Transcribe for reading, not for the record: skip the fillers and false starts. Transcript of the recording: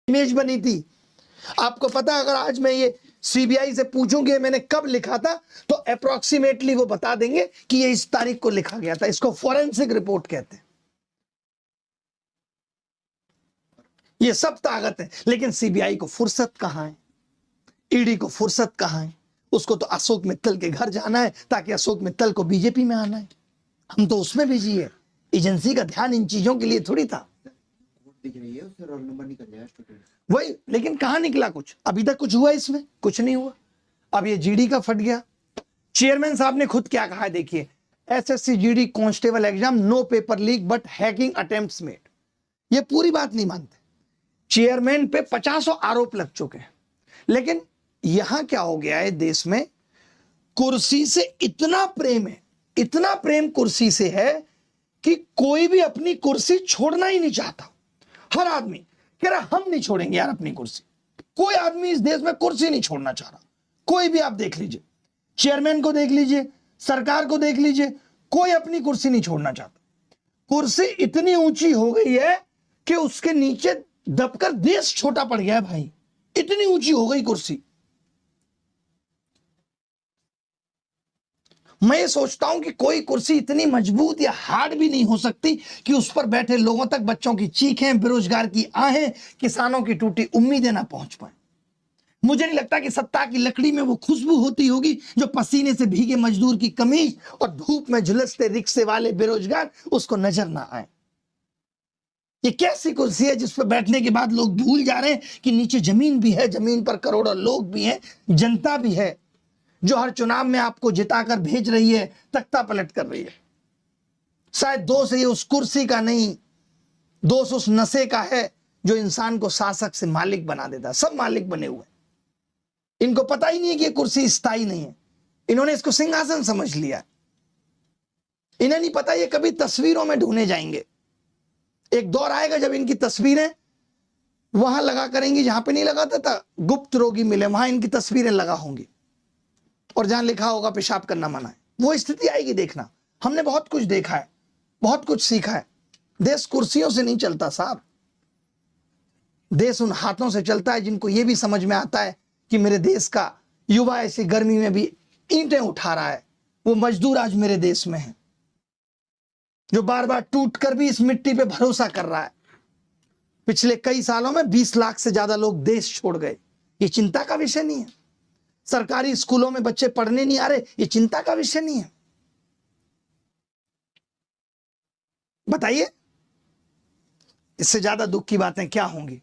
Image बनी थी। आपको पता, अगर आज मैं ये सीबीआई से पूछूंगी मैंने कब लिखा था, तो अप्रोक्सीमेटली वो बता देंगे कि ये इस तारीख को लिखा गया था। इसको फॉरेंसिक रिपोर्ट कहते हैं। ये सब ताकत है, लेकिन सीबीआई को फुर्सत कहां है, ईडी को फुर्सत कहां है। उसको तो अशोक मित्तल के घर जाना है ताकि अशोक मित्तल को बीजेपी में आना है। हम तो उसमें बिजी है। एजेंसी का ध्यान इन चीजों के लिए थोड़ी था। दिख रही है उससे रोल नंबर निकल जाएगा स्टूडेंट। वही, लेकिन कहां निकला कुछ? अभी तक कुछ हुआ इसमें? कुछ नहीं हुआ। अब ये जीडी का फट गया। चेयरमैन साहब ने खुद क्या कहा है, देखिए, SSC GD constable exam no paper leak but hacking attempts made. ये पूरी बात नहीं मानते। चेयरमैन पे 50 आरोप लग चुके हैं, लेकिन यहां क्या हो गया है, देश में कुर्सी से इतना प्रेम है, इतना प्रेम कुर्सी से है कि कोई भी अपनी कुर्सी छोड़ना ही नहीं चाहता। हर आदमी कह रहा हम नहीं छोड़ेंगे यार अपनी कुर्सी। कोई आदमी इस देश में कुर्सी नहीं छोड़ना चाह रहा। कोई भी आप देख लीजिए, चेयरमैन को देख लीजिए, सरकार को देख लीजिए, कोई अपनी कुर्सी नहीं छोड़ना चाहता। कुर्सी इतनी ऊंची हो गई है कि उसके नीचे दबकर देश छोटा पड़ गया है भाई। इतनी ऊंची हो गई कुर्सी। मैं ये सोचता हूं कि कोई कुर्सी इतनी मजबूत या हार्ड भी नहीं हो सकती कि उस पर बैठे लोगों तक बच्चों की चीखें, बेरोजगार की आहें, किसानों की टूटी उम्मीदें ना पहुंच पाए। मुझे नहीं लगता कि सत्ता की लकड़ी में वो खुशबू होती होगी जो पसीने से भीगे मजदूर की कमीज और धूप में झुलसते रिक्शे वाले बेरोजगार उसको नजर ना आए। ये कैसी कुर्सी है जिस पर बैठने के बाद लोग भूल जा रहे हैं कि नीचे जमीन भी है, जमीन पर करोड़ों लोग भी हैं, जनता भी है जो हर चुनाव में आपको जिताकर भेज रही है, तख्ता पलट कर रही है। शायद दोष ये उस कुर्सी का नहीं, दोष उस नशे का है जो इंसान को शासक से मालिक बना देता है। सब मालिक बने हुए, इनको पता ही नहीं है कि ये कुर्सी स्थायी नहीं है। इन्होंने इसको सिंहासन समझ लिया। इन्हें नहीं पता ये कभी तस्वीरों में ढूंढे जाएंगे। एक दौर आएगा जब इनकी तस्वीरें वहां लगा करेंगी जहां पे नहीं लगाता था, गुप्त रोगी मिले, वहां इनकी तस्वीरें लगा होंगी और जहां लिखा होगा पेशाब करना मना है। वो स्थिति आएगी, देखना। हमने बहुत कुछ देखा है, बहुत कुछ सीखा है। देश कुर्सियों से नहीं चलता साहब। देश उन हाथों से चलता है जिनको ये भी समझ में आता है कि मेरे देश का युवा ऐसी गर्मी में भी ईंटें उठा रहा है। वो मजदूर आज मेरे देश में है जो बार बार टूट कर भी इस मिट्टी पे भरोसा कर रहा है। पिछले कई सालों में 20 लाख से ज्यादा लोग देश छोड़ गए। ये चिंता का विषय नहीं है। सरकारी स्कूलों में बच्चे पढ़ने नहीं आ रहे, ये चिंता का विषय नहीं है। बताइए, इससे ज्यादा दुख की बातें क्या होंगी?